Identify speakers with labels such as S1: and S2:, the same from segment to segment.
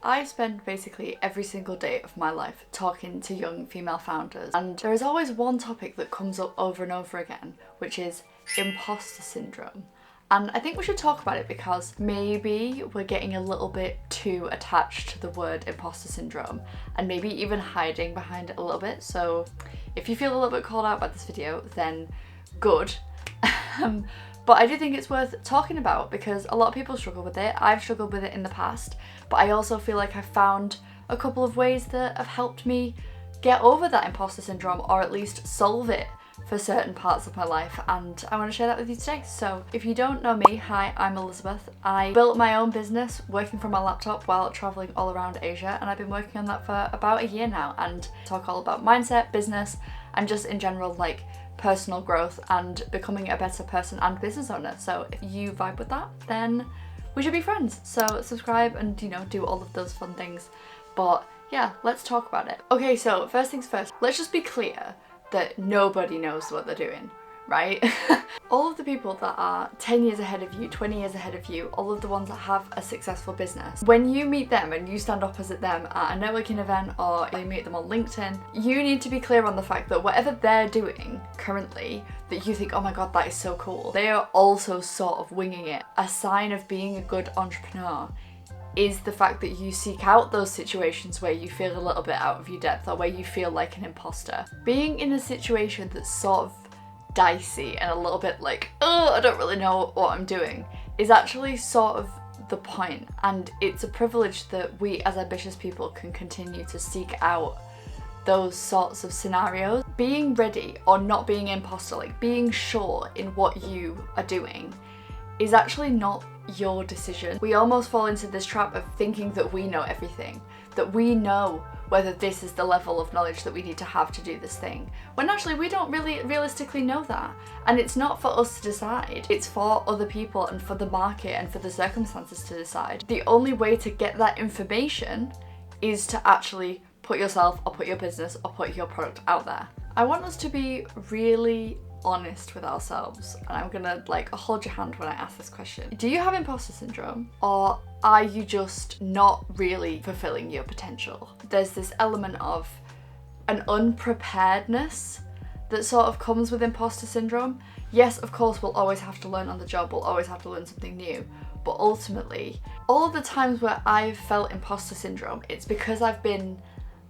S1: I spend basically every single day of my life talking to young female founders, and there is always one topic that comes up over and over again, which is imposter syndrome. And I think we should talk about it because maybe we're getting a little bit too attached to the word imposter syndrome and maybe even hiding behind it a little bit. So if you feel a little bit called out by this video, then good. But I do think it's worth talking about because a lot of people struggle with it. I've struggled with it in the past, but I also feel like I've found a couple of ways that have helped me get over that imposter syndrome, or at least solve it for certain parts of my life, and I want to share that with you today. So if you don't know me, hi, I'm Elizabeth. I built my own business working from my laptop while traveling all around Asia, and I've been working on that for about a year now, and talk all about mindset, business, and just in general like personal growth and becoming a better person and business owner. So if you vibe with that, then we should be friends. So subscribe and, you know, do all of those fun things. But yeah, let's talk about it. Okay, so first things first, let's just be clear that nobody knows what they're doing, right? All of the people that are 10 years ahead of you, 20 years ahead of you, all of the ones that have a successful business, when you meet them and you stand opposite them at a networking event or you meet them on LinkedIn, you need to be clear on the fact that whatever they're doing currently that you think, oh my god, that is so cool, they are also sort of winging it. A sign of being a good entrepreneur is the fact that you seek out those situations where you feel a little bit out of your depth or where you feel like an imposter. Being in a situation that's sort of dicey and a little bit like, oh, I don't really know what I'm doing, is actually sort of the point. And it's a privilege that we as ambitious people can continue to seek out those sorts of scenarios. Being ready or not being imposter, like being sure in what you are doing, is actually not your decision. We almost fall into this trap of thinking that we know everything, that we know whether this is the level of knowledge that we need to have to do this thing, when actually we don't really realistically know that. And it's not for us to decide, it's for other people and for the market and for the circumstances to decide. The only way to get that information is to actually put yourself or put your business or put your product out there. I want us to be really honest with ourselves, and I'm gonna like hold your hand when I ask this question. Do you have imposter syndrome, or are you just not really fulfilling your potential? There's this element of an unpreparedness that sort of comes with imposter syndrome. Yes, of course, we'll always have to learn on the job, we'll always have to learn something new, but ultimately, all of the times where I've felt imposter syndrome, it's because I've been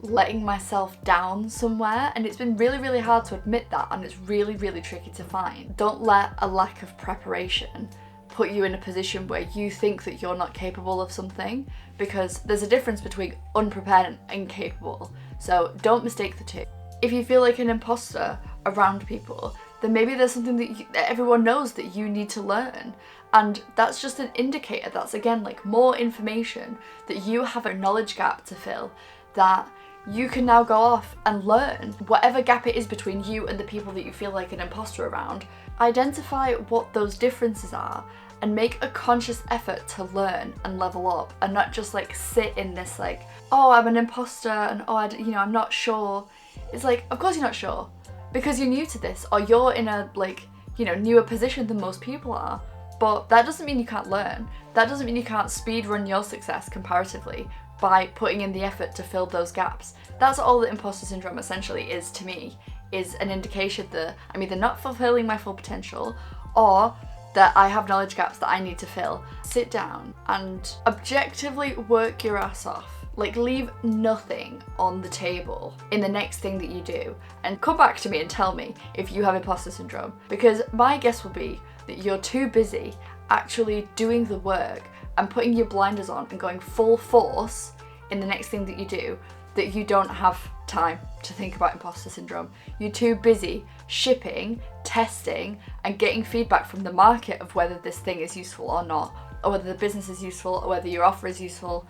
S1: letting myself down somewhere, and it's been really hard to admit that, and it's really tricky to find. Don't let a lack of preparation put you in a position where you think that you're not capable of something, because there's a difference between unprepared and incapable. So don't mistake the two. If you feel like an imposter around people, then maybe there's something that everyone knows that you need to learn, and that's just an indicator. That's again like more information that you have a knowledge gap to fill, that you can now go off and learn whatever gap it is between you and the people that you feel like an imposter around. Identify what those differences are and make a conscious effort to learn and level up, and not just like sit in this like, oh, I'm an imposter and oh, I'm not sure. It's like, of course you're not sure because you're new to this, or you're in a like, newer position than most people are. But that doesn't mean you can't learn. That doesn't mean you can't speed run your success comparatively by putting in the effort to fill those gaps. That's all that imposter syndrome essentially is to me, is an indication that I'm either not fulfilling my full potential or that I have knowledge gaps that I need to fill. Sit down and objectively work your ass off. Like, leave nothing on the table in the next thing that you do, and come back to me and tell me if you have imposter syndrome, because my guess will be that you're too busy actually doing the work and putting your blinders on and going full force in the next thing that you do, that you don't have time to think about imposter syndrome. You're too busy shipping, testing, and getting feedback from the market of whether this thing is useful or not, or whether the business is useful, or whether your offer is useful.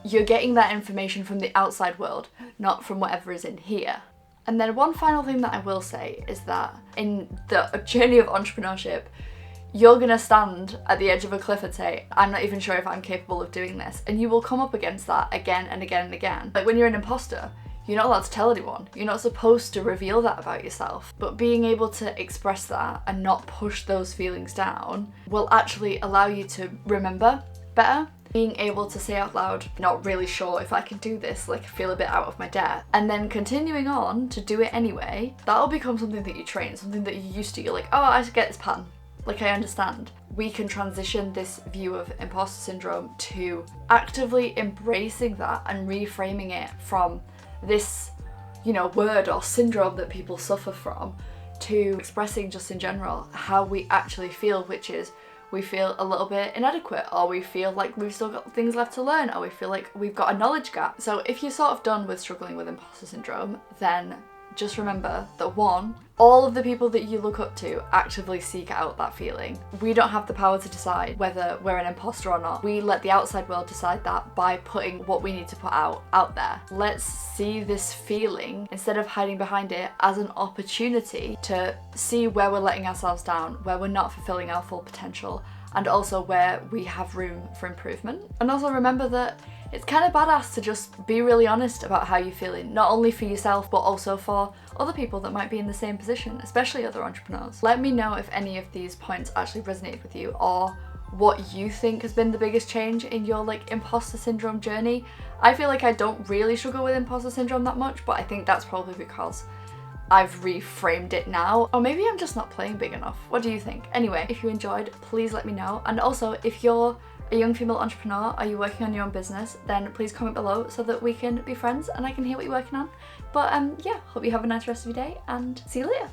S1: You're getting that information from the outside world, not from whatever is in here. And then one final thing that I will say is that in the journey of entrepreneurship, you're gonna stand at the edge of a cliff and say, I'm not even sure if I'm capable of doing this. And you will come up against that again and again and again. Like when you're an imposter, you're not allowed to tell anyone. You're not supposed to reveal that about yourself. But being able to express that and not push those feelings down will actually allow you to remember better, being able to say out loud, not really sure if I can do this, like I feel a bit out of my depth, and then continuing on to do it anyway, that'll become something that you train, something that you're used to. You're like, oh, I get this pattern, like I understand. We can transition this view of imposter syndrome to actively embracing that and reframing it from this, you know, word or syndrome that people suffer from, to expressing just in general how we actually feel, which is we feel a little bit inadequate, or we feel like we've still got things left to learn, or we feel like we've got a knowledge gap. So if you're sort of done with struggling with imposter syndrome, then just remember that one, all of the people that you look up to actively seek out that feeling. We don't have the power to decide whether we're an imposter or not. We let the outside world decide that by putting what we need to put out there. Let's see this feeling, instead of hiding behind it, as an opportunity to see where we're letting ourselves down, where we're not fulfilling our full potential, and also where we have room for improvement. And also remember that it's kind of badass to just be really honest about how you're feeling, not only for yourself, but also for other people that might be in the same position, especially other entrepreneurs. Let me know if any of these points actually resonated with you, or what you think has been the biggest change in your like imposter syndrome journey. I feel like I don't really struggle with imposter syndrome that much, but I think that's probably because I've reframed it now, or maybe I'm just not playing big enough. What do you think? Anyway, if you enjoyed, please let me know. And also, if you're a young female entrepreneur, are you working on your own business, then please comment below so that we can be friends and I can hear what you're working on. But yeah, hope you have a nice rest of your day and see you later.